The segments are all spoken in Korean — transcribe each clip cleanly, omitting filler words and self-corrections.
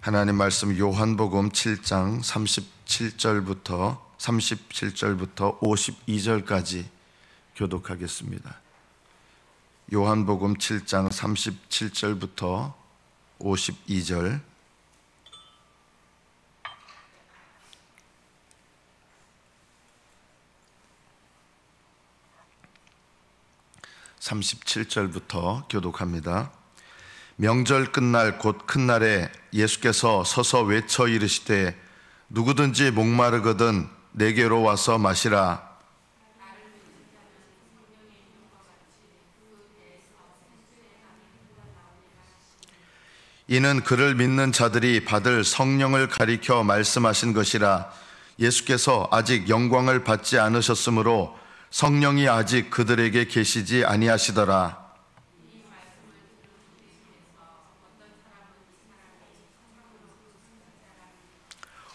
하나님 말씀 요한복음 7장 37절부터 52절까지 교독하겠습니다. 요한복음 7장 37절부터 52절. (37절부터) 교독합니다. 명절 끝날 곧 큰 날에 예수께서 서서 외쳐 이르시되 누구든지 목마르거든 내게로 와서 마시라. 이는 그를 믿는 자들이 받을 성령을 가리켜 말씀하신 것이라. 예수께서 아직 영광을 받지 않으셨으므로 성령이 아직 그들에게 계시지 아니하시더라.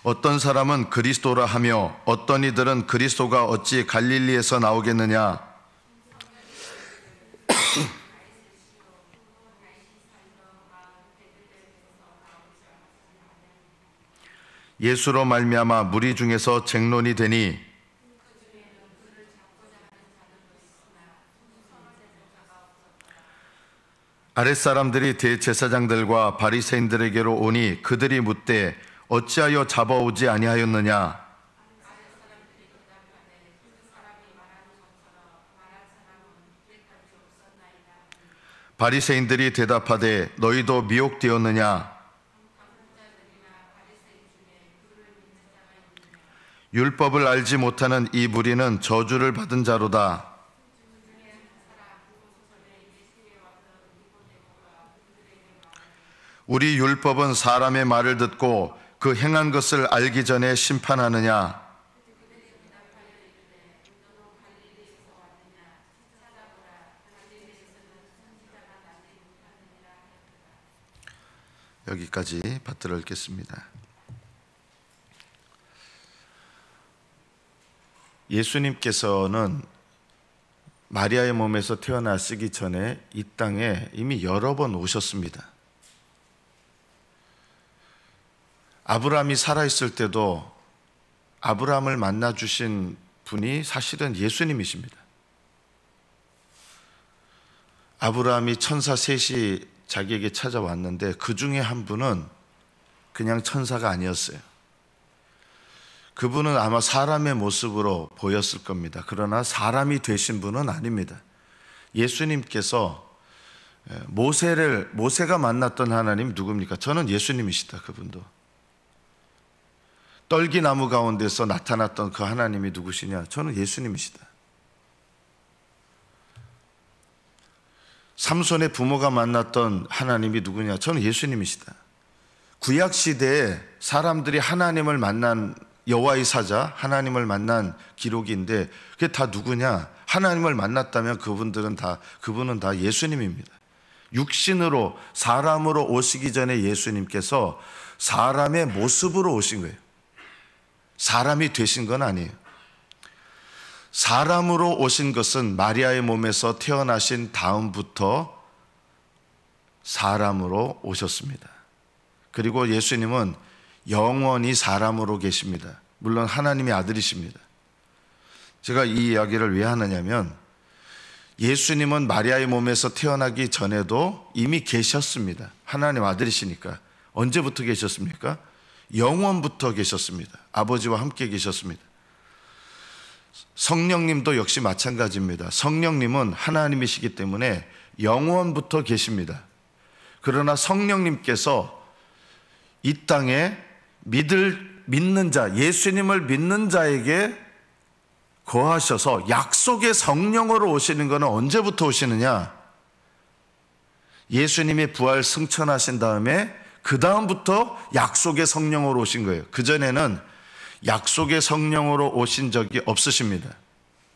어떤 사람은 그리스도라 하며 어떤 이들은 그리스도가 어찌 갈릴리에서 나오겠느냐. 예수로 말미암아 무리 중에서 쟁론이 되니 아랫사람들이 대제사장들과 바리새인들에게로 오니 그들이 묻되 어찌하여 잡아오지 아니하였느냐. 바리새인들이 대답하되 너희도 미혹되었느냐. 율법을 알지 못하는 이 무리는 저주를 받은 자로다. 우리 율법은 사람의 말을 듣고 그 행한 것을 알기 전에 심판하느냐. 여기까지 받들어 읽겠습니다. 예수님께서는 마리아의 몸에서 태어나시기 전에 이 땅에 이미 여러 번 오셨습니다. 아브라함이 살아있을 때도 아브라함을 만나주신 분이 사실은 예수님이십니다. 아브라함이 천사 셋이 자기에게 찾아왔는데 그 중에 한 분은 그냥 천사가 아니었어요. 그분은 아마 사람의 모습으로 보였을 겁니다. 그러나 사람이 되신 분은 아닙니다. 예수님께서 모세가 만났던 하나님 누굽니까? 저는 예수님이시다. 그분도. 떨기나무 가운데서 나타났던 그 하나님이 누구시냐? 저는 예수님이시다. 삼손의 부모가 만났던 하나님이 누구냐? 저는 예수님이시다. 구약시대에 사람들이 하나님을 만난 여호와의 사자, 하나님을 만난 기록인데 그게 다 누구냐? 하나님을 만났다면 그분은 다 예수님입니다. 육신으로 사람으로 오시기 전에 예수님께서 사람의 모습으로 오신 거예요. 사람이 되신 건 아니에요. 사람으로 오신 것은 마리아의 몸에서 태어나신 다음부터 사람으로 오셨습니다. 그리고 예수님은 영원히 사람으로 계십니다. 물론 하나님의 아들이십니다. 제가 이 이야기를 왜 하느냐면 예수님은 마리아의 몸에서 태어나기 전에도 이미 계셨습니다. 하나님 아들이시니까. 언제부터 계셨습니까? 영원부터 계셨습니다. 아버지와 함께 계셨습니다. 성령님도 역시 마찬가지입니다. 성령님은 하나님이시기 때문에 영원부터 계십니다. 그러나 성령님께서 이 땅에 믿는 자, 예수님을 믿는 자에게 거하셔서 약속의 성령으로 오시는 것은 언제부터 오시느냐? 예수님이 부활 승천하신 다음에 그 다음부터 약속의 성령으로 오신 거예요. 그전에는 약속의 성령으로 오신 적이 없으십니다.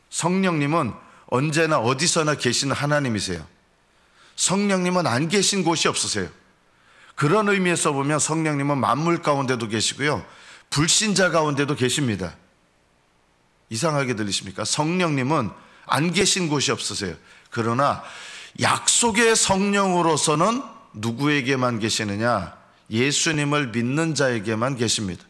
성령님은 언제나 어디서나 계시는 하나님이세요. 성령님은 안 계신 곳이 없으세요. 그런 의미에서 보면 성령님은 만물 가운데도 계시고요, 불신자 가운데도 계십니다. 이상하게 들리십니까? 성령님은 안 계신 곳이 없으세요. 그러나 약속의 성령으로서는 누구에게만 계시느냐? 예수님을 믿는 자에게만 계십니다.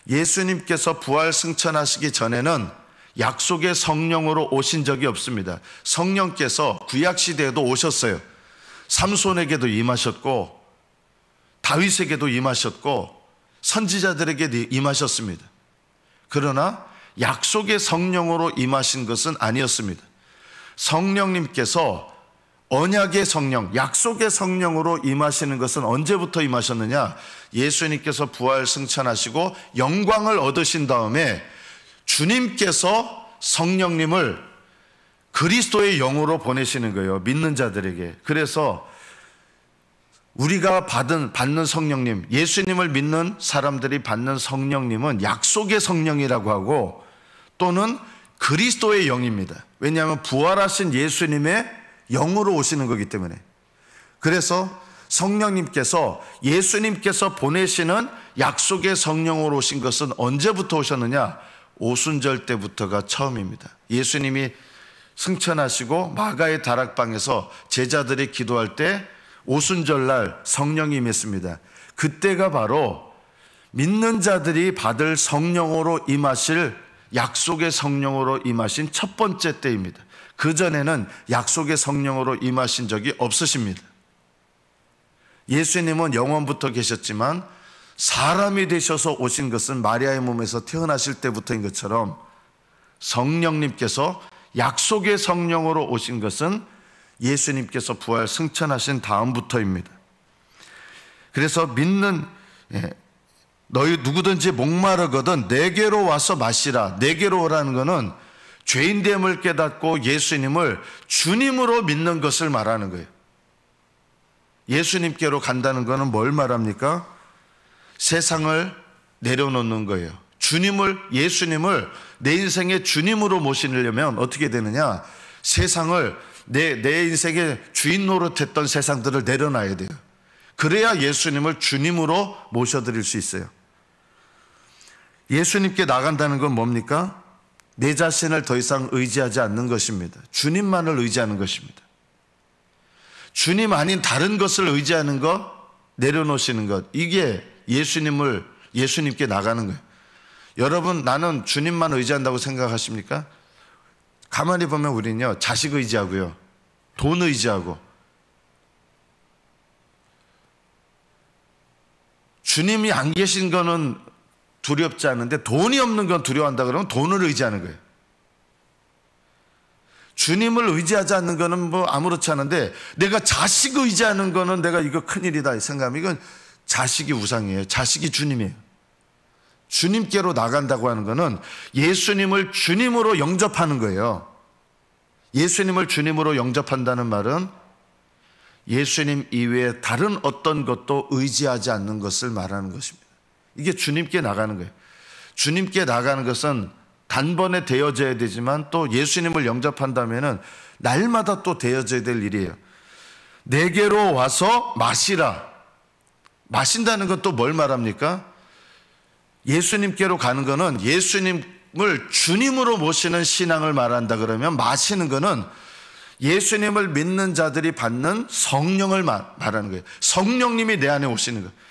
예수님께서 부활 승천하시기 전에는 약속의 성령으로 오신 적이 없습니다. 성령께서 구약시대에도 오셨어요. 삼손에게도 임하셨고 다윗에게도 임하셨고 선지자들에게 임하셨습니다. 그러나 약속의 성령으로 임하신 것은 아니었습니다. 성령님께서 언약의 성령, 약속의 성령으로 임하시는 것은 언제부터 임하셨느냐? 예수님께서 부활 승천하시고 영광을 얻으신 다음에 주님께서 성령님을 그리스도의 영으로 보내시는 거예요. 믿는 자들에게. 그래서 우리가 받는 성령님, 예수님을 믿는 사람들이 받는 성령님은 약속의 성령이라고 하고 또는 그리스도의 영입니다. 왜냐하면 부활하신 예수님의 영으로 오시는 거기 때문에. 그래서 성령님께서 예수님께서 보내시는 약속의 성령으로 오신 것은 언제부터 오셨느냐? 오순절 때부터가 처음입니다. 예수님이 승천하시고 마가의 다락방에서 제자들이 기도할 때 오순절날 성령이 임했습니다. 그때가 바로 믿는 자들이 받을 성령으로 임하실 약속의 성령으로 임하신 첫 번째 때입니다. 그전에는 약속의 성령으로 임하신 적이 없으십니다. 예수님은 영원부터 계셨지만 사람이 되셔서 오신 것은 마리아의 몸에서 태어나실 때부터인 것처럼 성령님께서 약속의 성령으로 오신 것은 예수님께서 부활 승천하신 다음부터입니다. 그래서 믿는 너희 누구든지 목마르거든 내게로 와서 마시라. 내게로 오라는 것은 죄인됨을 깨닫고 예수님을 주님으로 믿는 것을 말하는 거예요. 예수님께로 간다는 것은 뭘 말합니까? 세상을 내려놓는 거예요. 예수님을 내 인생의 주님으로 모시려면 어떻게 되느냐? 세상을 내 인생의 주인 노릇했던 세상들을 내려놔야 돼요. 그래야 예수님을 주님으로 모셔드릴 수 있어요. 예수님께 나간다는 건 뭡니까? 내 자신을 더 이상 의지하지 않는 것입니다. 주님만을 의지하는 것입니다. 주님 아닌 다른 것을 의지하는 것, 내려놓으시는 것, 이게 예수님께 나가는 거예요. 여러분, 나는 주님만 의지한다고 생각하십니까? 가만히 보면 우리는요, 자식 의지하고요, 돈 의지하고, 주님이 안 계신 거는 두렵지 않은데 돈이 없는 건 두려워한다 그러면 돈을 의지하는 거예요. 주님을 의지하지 않는 거는 뭐 아무렇지 않은데 내가 자식 의지하는 거는 내가 이거 큰일이다 생각하면 이건 자식이 우상이에요. 자식이 주님이에요. 주님께로 나간다고 하는 거는 예수님을 주님으로 영접하는 거예요. 예수님을 주님으로 영접한다는 말은 예수님 이외에 다른 어떤 것도 의지하지 않는 것을 말하는 것입니다. 이게 주님께 나가는 거예요. 주님께 나가는 것은 단번에 되어져야 되지만 또 예수님을 영접한다면은 날마다 또 되어져야 될 일이에요. 내게로 와서 마시라. 마신다는 건 또 뭘 말합니까? 예수님께로 가는 거는 예수님을 주님으로 모시는 신앙을 말한다 그러면 마시는 거는 예수님을 믿는 자들이 받는 성령을 말하는 거예요. 성령님이 내 안에 오시는 거예요.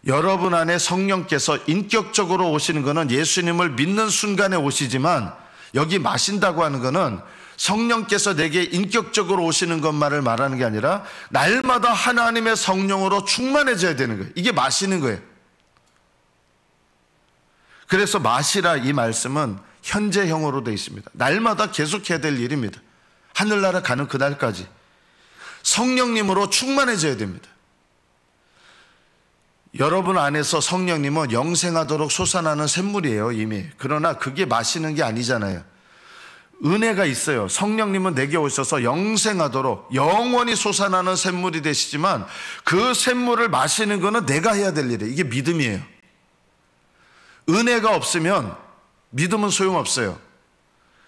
여러분 안에 성령께서 인격적으로 오시는 것은 예수님을 믿는 순간에 오시지만 여기 마신다고 하는 것은 성령께서 내게 인격적으로 오시는 것만을 말하는 게 아니라 날마다 하나님의 성령으로 충만해져야 되는 거예요. 이게 마시는 거예요. 그래서 마시라 이 말씀은 현재형으로 되어 있습니다. 날마다 계속해야 될 일입니다. 하늘나라 가는 그날까지 성령님으로 충만해져야 됩니다. 여러분 안에서 성령님은 영생하도록 솟아나는 샘물이에요 이미. 그러나 그게 마시는 게 아니잖아요. 은혜가 있어요. 성령님은 내게 오셔서 영생하도록 영원히 솟아나는 샘물이 되시지만 그 샘물을 마시는 거는 내가 해야 될 일이에요. 이게 믿음이에요. 은혜가 없으면 믿음은 소용없어요.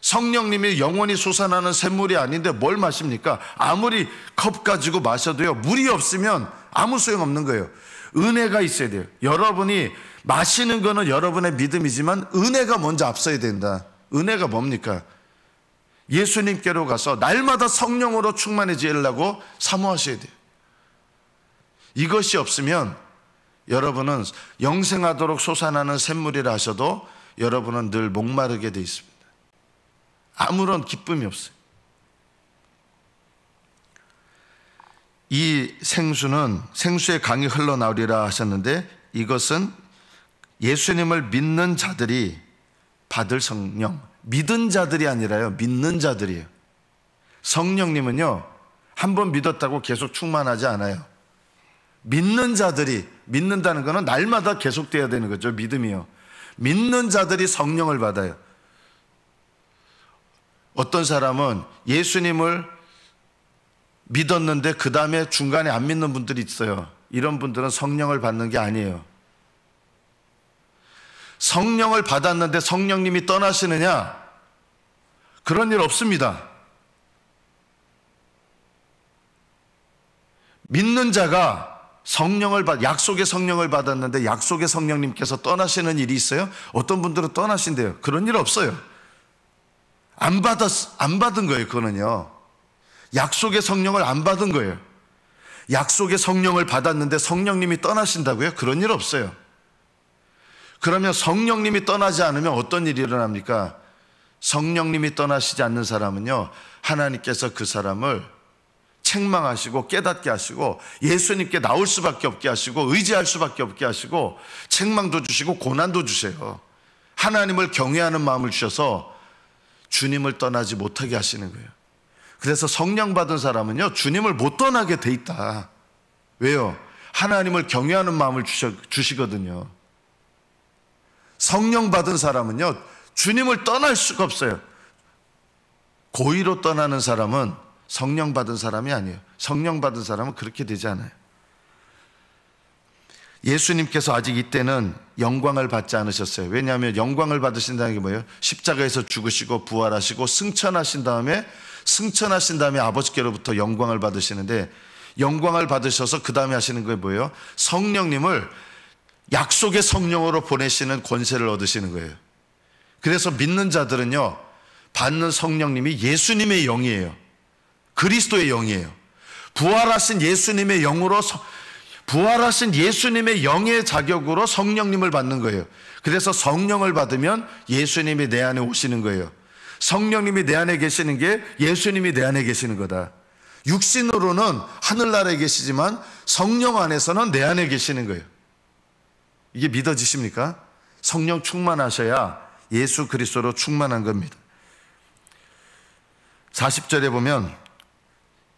성령님이 영원히 솟아나는 샘물이 아닌데 뭘 마십니까? 아무리 컵 가지고 마셔도요, 물이 없으면 아무 소용없는 거예요. 은혜가 있어야 돼요. 여러분이 마시는 거는 여러분의 믿음이지만 은혜가 먼저 앞서야 된다. 은혜가 뭡니까? 예수님께로 가서 날마다 성령으로 충만해지려고 사모하셔야 돼요. 이것이 없으면 여러분은 영생하도록 솟아나는 샘물이라 하셔도 여러분은 늘 목마르게 돼 있습니다. 아무런 기쁨이 없어요. 이 생수는 생수의 강이 흘러나오리라 하셨는데, 이것은 예수님을 믿는 자들이 받을 성령, 믿은 자들이 아니라요, 믿는 자들이에요. 성령님은요, 한번 믿었다고 계속 충만하지 않아요. 믿는 자들이, 믿는다는 것은 날마다 계속돼야 되는 거죠. 믿음이요. 믿는 자들이 성령을 받아요. 어떤 사람은 예수님을 믿었는데 그 다음에 중간에 안 믿는 분들이 있어요. 이런 분들은 성령을 받는 게 아니에요. 성령을 받았는데 성령님이 떠나시느냐? 그런 일 없습니다. 믿는 자가 약속의 성령을 받았는데 약속의 성령님께서 떠나시는 일이 있어요? 어떤 분들은 떠나신대요. 그런 일 없어요. 안 받은 거예요. 그거는요, 약속의 성령을 안 받은 거예요. 약속의 성령을 받았는데 성령님이 떠나신다고요? 그런 일 없어요. 그러면 성령님이 떠나지 않으면 어떤 일이 일어납니까? 성령님이 떠나시지 않는 사람은요, 하나님께서 그 사람을 책망하시고 깨닫게 하시고 예수님께 나올 수밖에 없게 하시고 의지할 수밖에 없게 하시고 책망도 주시고 고난도 주세요. 하나님을 경외하는 마음을 주셔서 주님을 떠나지 못하게 하시는 거예요. 그래서 성령 받은 사람은요, 주님을 못 떠나게 돼 있다. 왜요? 하나님을 경외하는 마음을 주시거든요. 성령 받은 사람은요, 주님을 떠날 수가 없어요. 고의로 떠나는 사람은 성령 받은 사람이 아니에요. 성령 받은 사람은 그렇게 되지 않아요. 예수님께서 아직 이때는 영광을 받지 않으셨어요. 왜냐하면 영광을 받으신다는 게 뭐예요? 십자가에서 죽으시고 부활하시고 승천하신 다음에 아버지께로부터 영광을 받으시는데, 영광을 받으셔서 그 다음에 하시는 게 뭐예요? 성령님을 약속의 성령으로 보내시는 권세를 얻으시는 거예요. 그래서 믿는 자들은요, 받는 성령님이 예수님의 영이에요. 그리스도의 영이에요. 부활하신 예수님의 영으로, 부활하신 예수님의 영의 자격으로 성령님을 받는 거예요. 그래서 성령을 받으면 예수님이 내 안에 오시는 거예요. 성령님이 내 안에 계시는 게 예수님이 내 안에 계시는 거다. 육신으로는 하늘나라에 계시지만 성령 안에서는 내 안에 계시는 거예요. 이게 믿어지십니까? 성령 충만하셔야 예수 그리스도로 충만한 겁니다. 40절에 보면,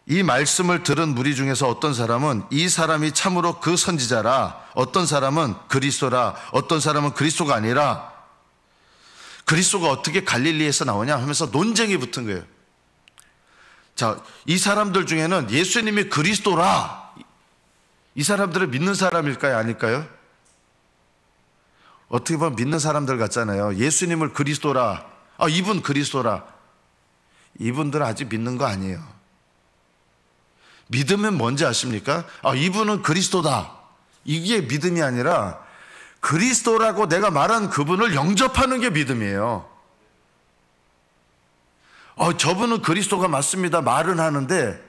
이 말씀을 들은 무리 중에서 어떤 사람은 이 사람이 참으로 그 선지자라, 어떤 사람은 그리스도라, 어떤 사람은 그리스도가 아니라, 그리스도가 어떻게 갈릴리에서 나오냐 하면서 논쟁이 붙은 거예요. 자, 이 사람들 중에는 예수님이 그리스도라, 이 사람들을 믿는 사람일까요? 아닐까요? 어떻게 보면 믿는 사람들 같잖아요. 예수님을 그리스도라, 이분 그리스도라. 이분들은 아직 믿는 거 아니에요. 믿으면 뭔지 아십니까? 이분은 그리스도다. 이게 믿음이 아니라 그리스도라고 내가 말한 그분을 영접하는 게 믿음이에요. 저분은 그리스도가 맞습니다. 말은 하는데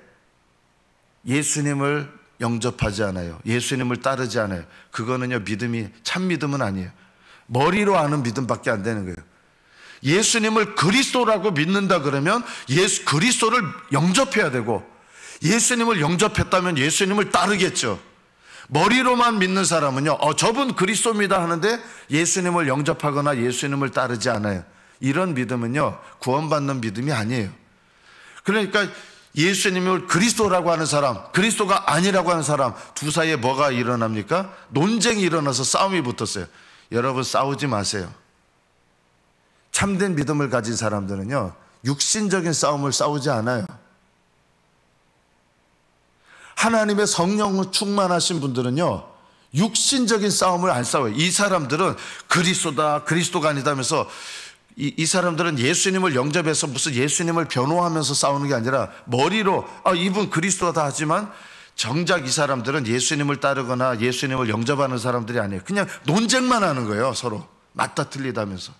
예수님을 영접하지 않아요. 예수님을 따르지 않아요. 그거는요, 믿음이, 참 믿음은 아니에요. 머리로 아는 믿음밖에 안 되는 거예요. 예수님을 그리스도라고 믿는다 그러면 그리스도를 영접해야 되고, 예수님을 영접했다면 예수님을 따르겠죠. 머리로만 믿는 사람은요, 저분 그리스도입니다 하는데 예수님을 영접하거나 예수님을 따르지 않아요. 이런 믿음은요, 구원받는 믿음이 아니에요. 그러니까 예수님을 그리스도라고 하는 사람, 그리스도가 아니라고 하는 사람, 두 사이에 뭐가 일어납니까? 논쟁이 일어나서 싸움이 붙었어요. 여러분, 싸우지 마세요. 참된 믿음을 가진 사람들은요, 육신적인 싸움을 싸우지 않아요. 하나님의 성령을 충만하신 분들은요, 육신적인 싸움을 안 싸워요. 이 사람들은 그리스도다, 그리스도가 아니다면서 이 사람들은 예수님을 영접해서 무슨 예수님을 변호하면서 싸우는 게 아니라 머리로 이분 그리스도다 하지만 정작 이 사람들은 예수님을 따르거나 예수님을 영접하는 사람들이 아니에요. 그냥 논쟁만 하는 거예요. 서로 맞다 틀리다면서.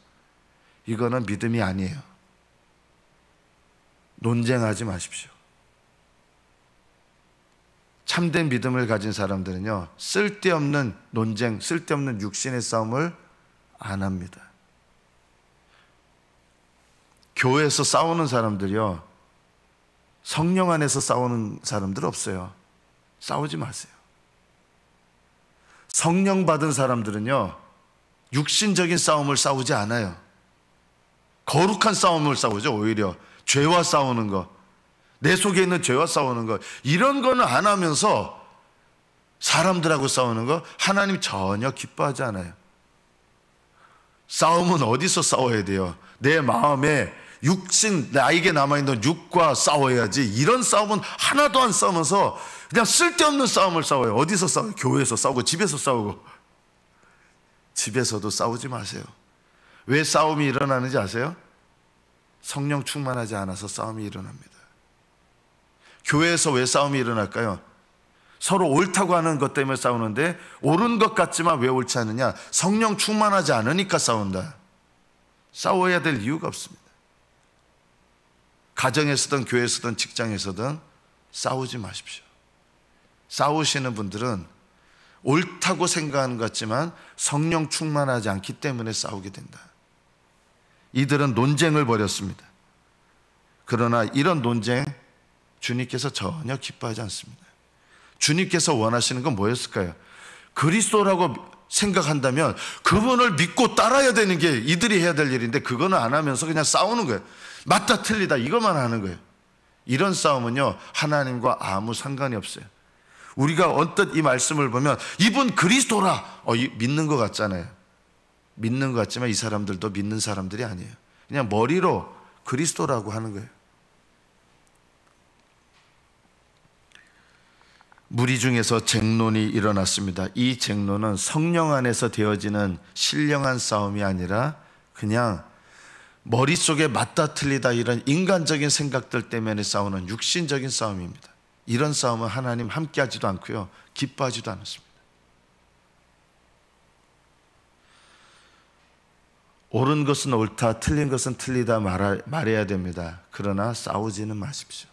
이거는 믿음이 아니에요. 논쟁하지 마십시오. 참된 믿음을 가진 사람들은요, 쓸데없는 논쟁, 쓸데없는 육신의 싸움을 안 합니다. 교회에서 싸우는 사람들이요, 성령 안에서 싸우는 사람들 없어요. 싸우지 마세요. 성령 받은 사람들은요, 육신적인 싸움을 싸우지 않아요. 거룩한 싸움을 싸우죠. 오히려 죄와 싸우는 거, 내 속에 있는 죄와 싸우는 거, 이런 거는 안 하면서 사람들하고 싸우는 거 하나님 전혀 기뻐하지 않아요. 싸움은 어디서 싸워야 돼요? 내 마음에 육신, 나에게 남아있는 육과 싸워야지. 이런 싸움은 하나도 안 싸우면서 그냥 쓸데없는 싸움을 싸워요. 어디서 싸워요? 교회에서 싸우고 집에서 싸우고. 집에서도 싸우지 마세요. 왜 싸움이 일어나는지 아세요? 성령 충만하지 않아서 싸움이 일어납니다. 교회에서 왜 싸움이 일어날까요? 서로 옳다고 하는 것 때문에 싸우는데, 옳은 것 같지만 왜 옳지 않느냐? 성령 충만하지 않으니까 싸운다. 싸워야 될 이유가 없습니다. 가정에서든 교회에서든 직장에서든 싸우지 마십시오. 싸우시는 분들은 옳다고 생각하는 것 같지만 성령 충만하지 않기 때문에 싸우게 된다. 이들은 논쟁을 벌였습니다. 그러나 이런 논쟁 주님께서 전혀 기뻐하지 않습니다. 주님께서 원하시는 건 뭐였을까요? 그리스도라고 생각한다면 그분을 믿고 따라야 되는 게 이들이 해야 될 일인데, 그거는 안 하면서 그냥 싸우는 거예요. 맞다 틀리다 이것만 하는 거예요. 이런 싸움은요, 하나님과 아무 상관이 없어요. 우리가 언뜻 이 말씀을 보면 이분 그리스도라 믿는 것 같잖아요. 믿는 것 같지만 이 사람들도 믿는 사람들이 아니에요. 그냥 머리로 그리스도라고 하는 거예요. 무리 중에서 쟁론이 일어났습니다. 이 쟁론은 성령 안에서 되어지는 신령한 싸움이 아니라 그냥 머릿속에 맞다 틀리다 이런 인간적인 생각들 때문에 싸우는 육신적인 싸움입니다. 이런 싸움은 하나님 함께하지도 않고요, 기뻐하지도 않습니다. 옳은 것은 옳다, 틀린 것은 틀리다 말해야 됩니다. 그러나 싸우지는 마십시오.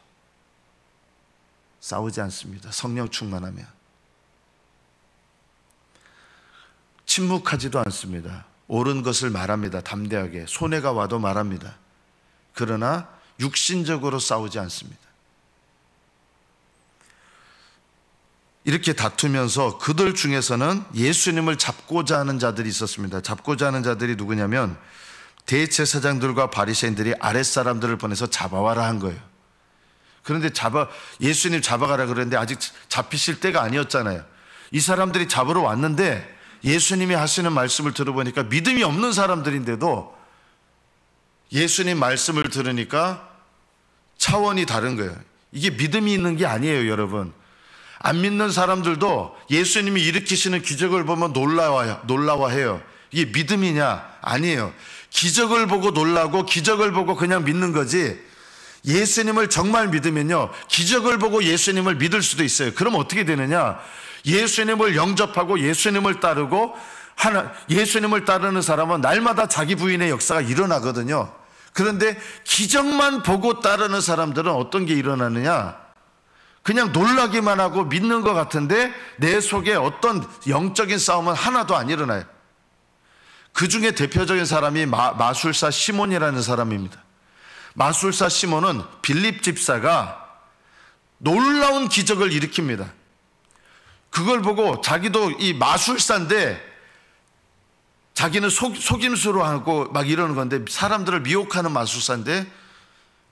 싸우지 않습니다. 성령 충만하면. 침묵하지도 않습니다. 옳은 것을 말합니다. 담대하게. 손해가 와도 말합니다. 그러나 육신적으로 싸우지 않습니다. 이렇게 다투면서 그들 중에서는 예수님을 잡고자 하는 자들이 있었습니다. 잡고자 하는 자들이 누구냐면 대제사장들과 바리새인들이 아랫사람들을 보내서 잡아와라 한 거예요. 그런데 예수님 잡아가라 그랬는데 아직 잡히실 때가 아니었잖아요. 이 사람들이 잡으러 왔는데 예수님이 하시는 말씀을 들어보니까 믿음이 없는 사람들인데도 예수님 말씀을 들으니까 차원이 다른 거예요. 이게 믿음이 있는 게 아니에요, 여러분. 안 믿는 사람들도 예수님이 일으키시는 기적을 보면 놀라워해요. 이게 믿음이냐? 아니에요. 기적을 보고 놀라고 기적을 보고 그냥 믿는 거지, 예수님을 정말 믿으면요, 기적을 보고 예수님을 믿을 수도 있어요. 그럼 어떻게 되느냐? 예수님을 영접하고 예수님을 따르고 예수님을 따르는 사람은 날마다 자기 부인의 역사가 일어나거든요. 그런데 기적만 보고 따르는 사람들은 어떤 게 일어나느냐? 그냥 놀라기만 하고 믿는 것 같은데 내 속에 어떤 영적인 싸움은 하나도 안 일어나요. 그 중에 대표적인 사람이 마술사 시몬이라는 사람입니다. 마술사 시몬은 빌립 집사가 놀라운 기적을 일으킵니다. 그걸 보고 자기도 이 마술사인데 자기는 속임수로 하고 막 이러는 건데, 사람들을 미혹하는 마술사인데,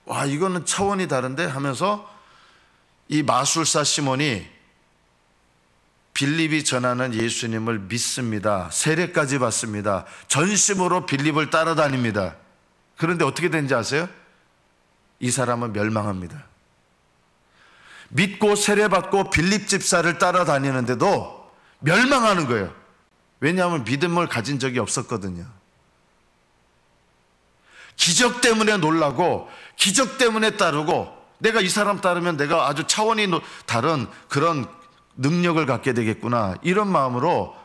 와, 이거는 차원이 다른데 하면서 이 마술사 시몬이 빌립이 전하는 예수님을 믿습니다. 세례까지 받습니다. 전심으로 빌립을 따라다닙니다. 그런데 어떻게 되는지 아세요? 이 사람은 멸망합니다. 믿고 세례받고 빌립 집사를 따라다니는데도 멸망하는 거예요. 왜냐하면 믿음을 가진 적이 없었거든요. 기적 때문에 놀라고 기적 때문에 따르고, 내가 이 사람 따르면 내가 아주 차원이 다른 그런 능력을 갖게 되겠구나, 이런 마음으로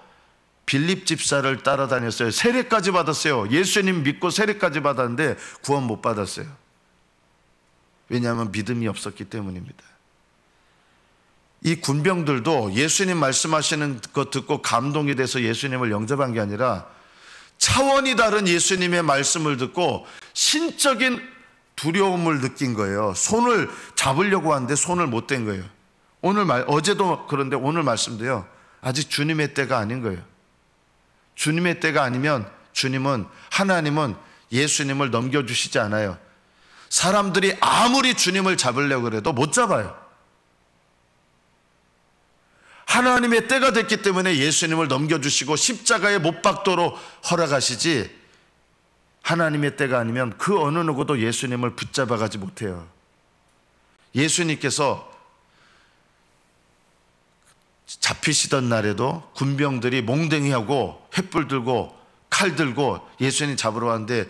빌립 집사를 따라다녔어요. 세례까지 받았어요. 예수님 믿고 세례까지 받았는데 구원 못 받았어요. 왜냐하면 믿음이 없었기 때문입니다. 이 군병들도 예수님 말씀하시는 것 듣고 감동이 돼서 예수님을 영접한 게 아니라 차원이 다른 예수님의 말씀을 듣고 신적인 두려움을 느낀 거예요. 손을 잡으려고 하는데 손을 못 댄 거예요. 어제도 그런데 오늘 말씀도요, 아직 주님의 때가 아닌 거예요. 주님의 때가 아니면 하나님은 예수님을 넘겨주시지 않아요. 사람들이 아무리 주님을 잡으려고 해도 못 잡아요. 하나님의 때가 됐기 때문에 예수님을 넘겨주시고 십자가에 못 박도록 허락하시지, 하나님의 때가 아니면 그 어느 누구도 예수님을 붙잡아가지 못해요. 예수님께서 잡히시던 날에도 군병들이 몽댕이하고 횃불 들고 칼 들고 예수님 잡으러 왔는데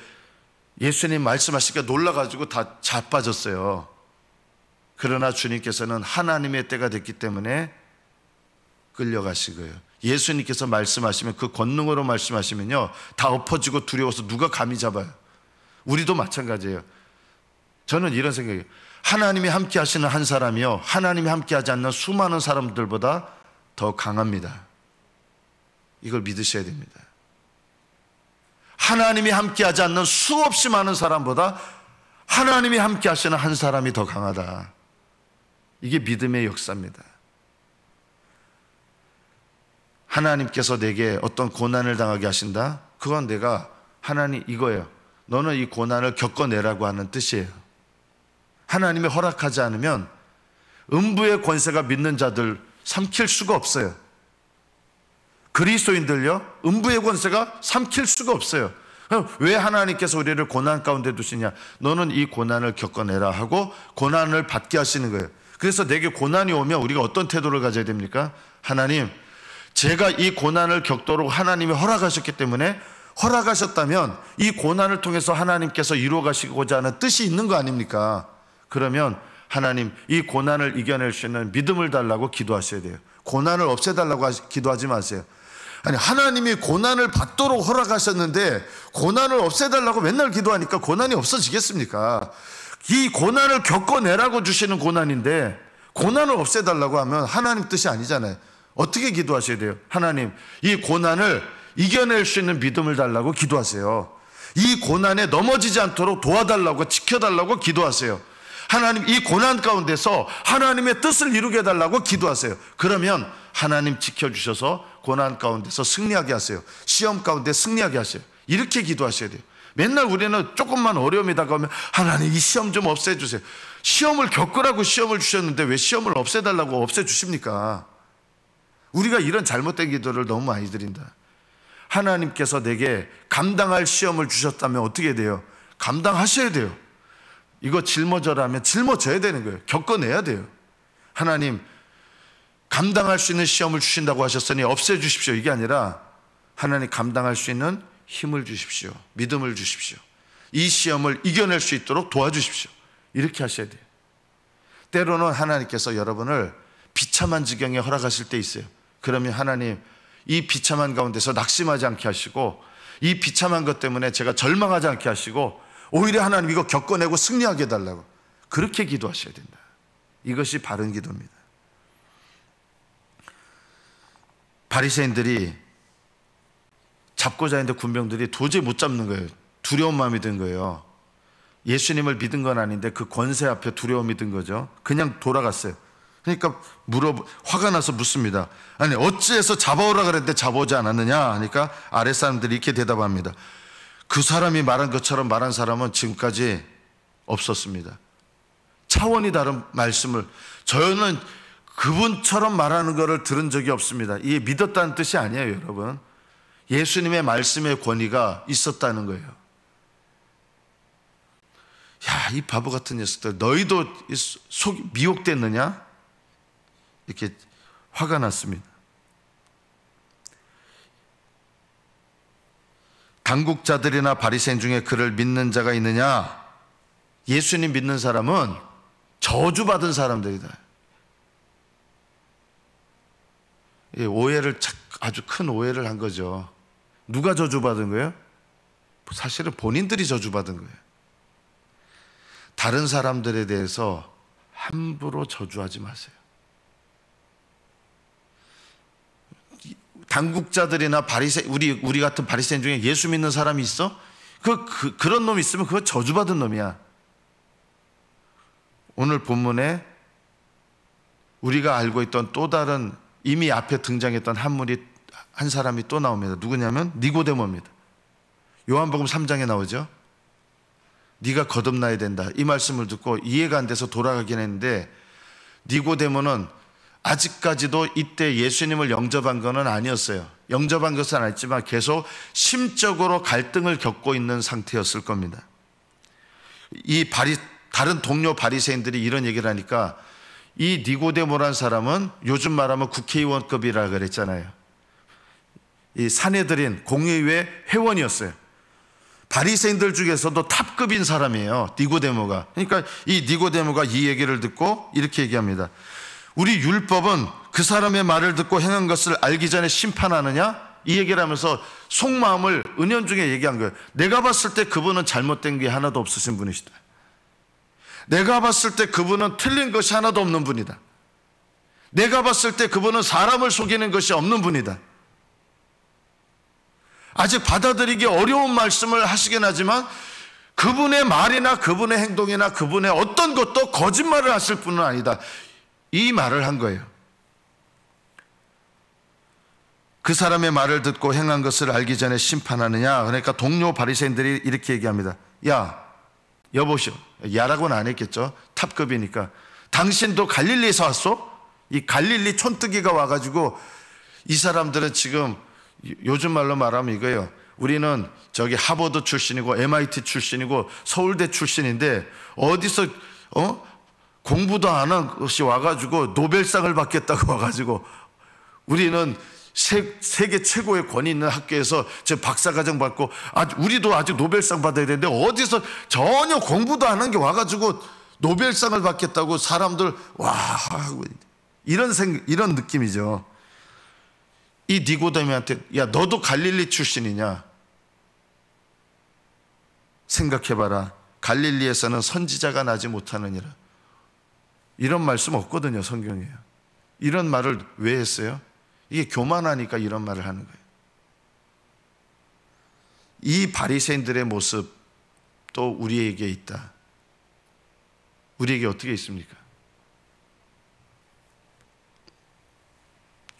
예수님 말씀하시니까 놀라가지고 다 자빠졌어요. 그러나 주님께서는 하나님의 때가 됐기 때문에 끌려가신 거예요. 예수님께서 말씀하시면, 그 권능으로 말씀하시면요, 다 엎어지고 두려워서 누가 감히 잡아요. 우리도 마찬가지예요. 저는 이런 생각이에요. 하나님이 함께 하시는 한 사람이요, 하나님이 함께 하지 않는 수많은 사람들보다 더 강합니다. 이걸 믿으셔야 됩니다. 하나님이 함께 하지 않는 수없이 많은 사람보다 하나님이 함께 하시는 한 사람이 더 강하다. 이게 믿음의 역사입니다. 하나님께서 내게 어떤 고난을 당하게 하신다? 그건 하나님 이거예요. 너는 이 고난을 겪어내라고 하는 뜻이에요. 하나님이 허락하지 않으면 음부의 권세가 믿는 자들 삼킬 수가 없어요. 그리스도인들요, 음부의 권세가 삼킬 수가 없어요. 왜 하나님께서 우리를 고난 가운데 두시냐? 너는 이 고난을 겪어내라 하고 고난을 받게 하시는 거예요. 그래서 내게 고난이 오면 우리가 어떤 태도를 가져야 됩니까? 하나님, 제가 이 고난을 겪도록 하나님이 허락하셨기 때문에, 허락하셨다면 이 고난을 통해서 하나님께서 이루어 가시고자 하는 뜻이 있는 거 아닙니까? 그러면 하나님, 이 고난을 이겨낼 수 있는 믿음을 달라고 기도하셔야 돼요. 고난을 없애달라고 기도하지 마세요. 아니, 하나님이 고난을 받도록 허락하셨는데 고난을 없애달라고 맨날 기도하니까 고난이 없어지겠습니까? 이 고난을 겪어내라고 주시는 고난인데 고난을 없애달라고 하면 하나님 뜻이 아니잖아요. 어떻게 기도하셔야 돼요? 하나님, 이 고난을 이겨낼 수 있는 믿음을 달라고 기도하세요. 이 고난에 넘어지지 않도록 도와달라고, 지켜달라고 기도하세요. 하나님, 이 고난 가운데서 하나님의 뜻을 이루게 해달라고 기도하세요. 그러면 하나님 지켜주셔서 고난 가운데서 승리하게 하세요. 시험 가운데 승리하게 하세요. 이렇게 기도하셔야 돼요. 맨날 우리는 조금만 어려움이 다가오면 하나님, 이 시험 좀 없애주세요. 시험을 겪으라고 시험을 주셨는데 왜 시험을 없애달라고 없애주십니까? 우리가 이런 잘못된 기도를 너무 많이 드린다. 하나님께서 내게 감당할 시험을 주셨다면 어떻게 돼요? 감당하셔야 돼요. 이거 짊어져라면 짊어져야 되는 거예요. 겪어내야 돼요. 하나님, 감당할 수 있는 시험을 주신다고 하셨으니 없애주십시오. 이게 아니라 하나님, 감당할 수 있는 힘을 주십시오. 믿음을 주십시오. 이 시험을 이겨낼 수 있도록 도와주십시오. 이렇게 하셔야 돼요. 때로는 하나님께서 여러분을 비참한 지경에 허락하실 때 있어요. 그러면 하나님, 이 비참한 가운데서 낙심하지 않게 하시고, 이 비참한 것 때문에 제가 절망하지 않게 하시고, 오히려 하나님 이거 겪어내고 승리하게 해달라고, 그렇게 기도하셔야 된다. 이것이 바른 기도입니다. 바리새인들이 잡고자 했는데 군병들이 도저히 못 잡는 거예요. 두려운 마음이 든 거예요. 예수님을 믿은 건 아닌데 그 권세 앞에 두려움이 든 거죠. 그냥 돌아갔어요. 그러니까 화가 나서 묻습니다. 아니, 어찌해서 잡아오라 그랬는데 잡아오지 않았느냐 하니까 아랫사람들이 이렇게 대답합니다. 그 사람이 말한 것처럼 말한 사람은 지금까지 없었습니다. 차원이 다른 말씀을, 저는 그분처럼 말하는 것을 들은 적이 없습니다. 이게 믿었다는 뜻이 아니에요, 여러분. 예수님의 말씀의 권위가 있었다는 거예요. 야, 이 바보 같은 녀석들, 너희도 속 미혹됐느냐? 이렇게 화가 났습니다. 당국자들이나 바리새인 중에 그를 믿는 자가 있느냐? 예수님 믿는 사람은 저주받은 사람들이다. 아주 큰 오해를 한 거죠. 누가 저주받은 거예요? 사실은 본인들이 저주받은 거예요. 다른 사람들에 대해서 함부로 저주하지 마세요. 당국자들이나 우리 같은 바리새인 중에 예수 믿는 사람이 있어? 그런 놈이 있으면 그거 저주받은 놈이야. 오늘 본문에 우리가 알고 있던 또 다른 이미 앞에 등장했던 한 사람이 또 나옵니다. 누구냐면 니고데모입니다. 요한복음 3장에 나오죠. 네가 거듭나야 된다. 이 말씀을 듣고 이해가 안 돼서 돌아가긴 했는데, 니고데모는 아직까지도 이때 예수님을 영접한 것은 아니었어요. 영접한 것은 아니지만 계속 심적으로 갈등을 겪고 있는 상태였을 겁니다. 다른 동료 바리새인들이 이런 얘기를 하니까 이 니고데모란 사람은 요즘 말하면 국회의원급이라 그랬잖아요. 이 사내들인 공의회 회원이었어요. 바리새인들 중에서도 탑급인 사람이에요, 니고데모가. 그러니까 이 니고데모가 이 얘기를 듣고 이렇게 얘기합니다. 우리 율법은 그 사람의 말을 듣고 행한 것을 알기 전에 심판하느냐? 이 얘기를 하면서 속마음을 은연중에 얘기한 거예요. 내가 봤을 때 그분은 잘못된 게 하나도 없으신 분이시다. 내가 봤을 때 그분은 틀린 것이 하나도 없는 분이다. 내가 봤을 때 그분은 사람을 속이는 것이 없는 분이다. 아직 받아들이기 어려운 말씀을 하시긴 하지만 그분의 말이나 그분의 행동이나 그분의 어떤 것도 거짓말을 하실 분은 아니다. 이 말을 한 거예요. 그 사람의 말을 듣고 행한 것을 알기 전에 심판하느냐? 그러니까 동료 바리새인들이 이렇게 얘기합니다. 야, 여보시오. 야라고는 안 했겠죠. 탑급이니까. 당신도 갈릴리에서 왔소? 이 갈릴리 촌뜨기가 와가지고 이 사람들은 지금 요즘 말로 말하면 이거예요. 우리는 저기 하버드 출신이고 MIT 출신이고 서울대 출신인데 어디서 공부도 안 한 것이 와가지고 노벨상을 받겠다고 와가지고 우리는 세계 최고의 권위 있는 학교에서 저 박사과정 받고 우리도 아직 노벨상 받아야 되는데 어디서 전혀 공부도 안 한 게 와가지고 노벨상을 받겠다고 사람들 와 이런 느낌이죠. 이 니고데모한테 야 너도 갈릴리 출신이냐? 생각해봐라. 갈릴리에서는 선지자가 나지 못하느니라. 이런 말씀 없거든요, 성경에요. 이런 말을 왜 했어요? 이게 교만하니까 이런 말을 하는 거예요. 이 바리새인들의 모습 또 우리에게 있다. 우리에게 어떻게 있습니까?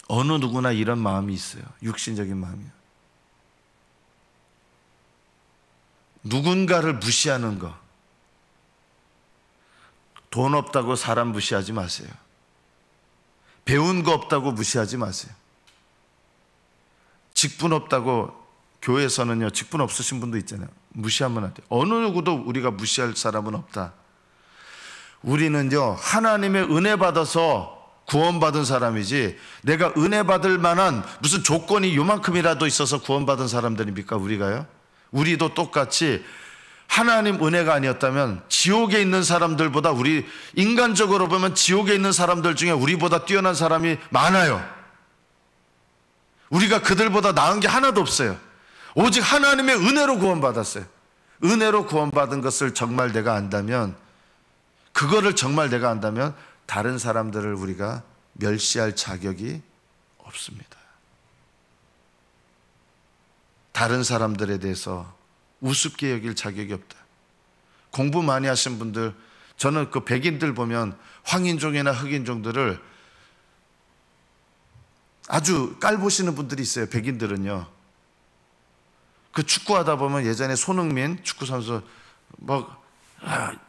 어느 누구나 이런 마음이 있어요. 육신적인 마음이요. 누군가를 무시하는 거. 돈 없다고 사람 무시하지 마세요. 배운 거 없다고 무시하지 마세요. 직분 없다고 교회에서는요, 직분 없으신 분도 있잖아요. 무시하면 안 돼요. 어느 누구도 우리가 무시할 사람은 없다. 우리는요, 하나님의 은혜 받아서 구원받은 사람이지 내가 은혜 받을 만한 무슨 조건이 요만큼이라도 있어서 구원받은 사람들입니까? 우리가요? 우리도 똑같이 하나님 은혜가 아니었다면 지옥에 있는 사람들보다 우리 인간적으로 보면 지옥에 있는 사람들 중에 우리보다 뛰어난 사람이 많아요. 우리가 그들보다 나은 게 하나도 없어요. 오직 하나님의 은혜로 구원받았어요. 은혜로 구원받은 것을 정말 내가 안다면, 그거를 정말 내가 안다면 다른 사람들을 우리가 멸시할 자격이 없습니다. 다른 사람들에 대해서 우습게 여길 자격이 없다. 공부 많이 하신 분들, 저는 그 백인들 보면 황인종이나 흑인종들을 아주 깔보시는 분들이 있어요. 백인들은요. 그 축구하다 보면 예전에 손흥민 축구선수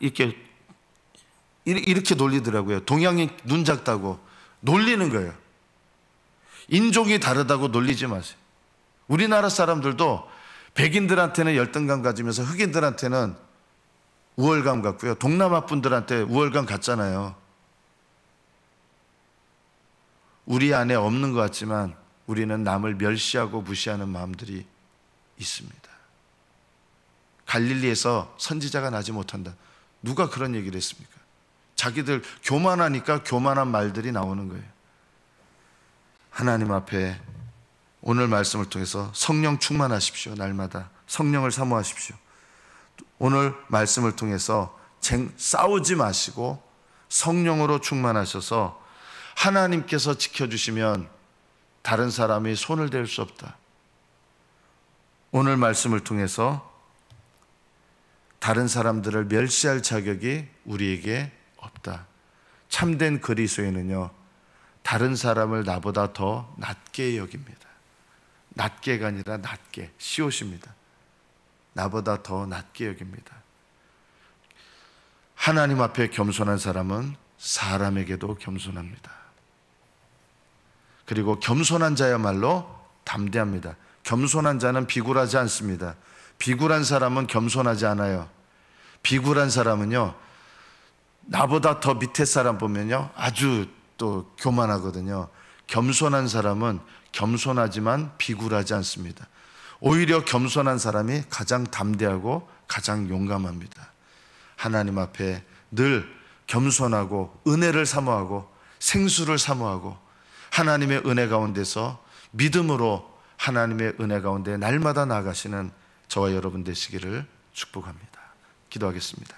이렇게 놀리더라고요. 동양인 눈 작다고 놀리는 거예요. 인종이 다르다고 놀리지 마세요. 우리나라 사람들도 백인들한테는 열등감 가지면서 흑인들한테는 우월감 갖고요. 동남아 분들한테 우월감 갖잖아요. 우리 안에 없는 것 같지만 우리는 남을 멸시하고 무시하는 마음들이 있습니다. 갈릴리에서 선지자가 나지 못한다. 누가 그런 얘기를 했습니까? 자기들 교만하니까 교만한 말들이 나오는 거예요. 하나님 앞에 오늘 말씀을 통해서 성령 충만하십시오. 날마다 성령을 사모하십시오. 오늘 말씀을 통해서 싸우지 마시고 성령으로 충만하셔서 하나님께서 지켜주시면 다른 사람이 손을 댈 수 없다. 오늘 말씀을 통해서 다른 사람들을 멸시할 자격이 우리에게 없다. 참된 그리스도인은요, 다른 사람을 나보다 더 낮게 여깁니다. 낮게가 아니라 낮게, 시옷입니다. 나보다 더 낮게 여깁니다. 하나님 앞에 겸손한 사람은 사람에게도 겸손합니다. 그리고 겸손한 자야말로 담대합니다. 겸손한 자는 비굴하지 않습니다. 비굴한 사람은 겸손하지 않아요. 비굴한 사람은요, 나보다 더 밑에 사람 보면요, 아주 또 교만하거든요. 겸손한 사람은 겸손하지만 비굴하지 않습니다. 오히려 겸손한 사람이 가장 담대하고 가장 용감합니다. 하나님 앞에 늘 겸손하고 은혜를 사모하고 생수를 사모하고 하나님의 은혜 가운데서 믿음으로 하나님의 은혜 가운데 날마다 나아가시는 저와 여러분 되시기를 축복합니다. 기도하겠습니다.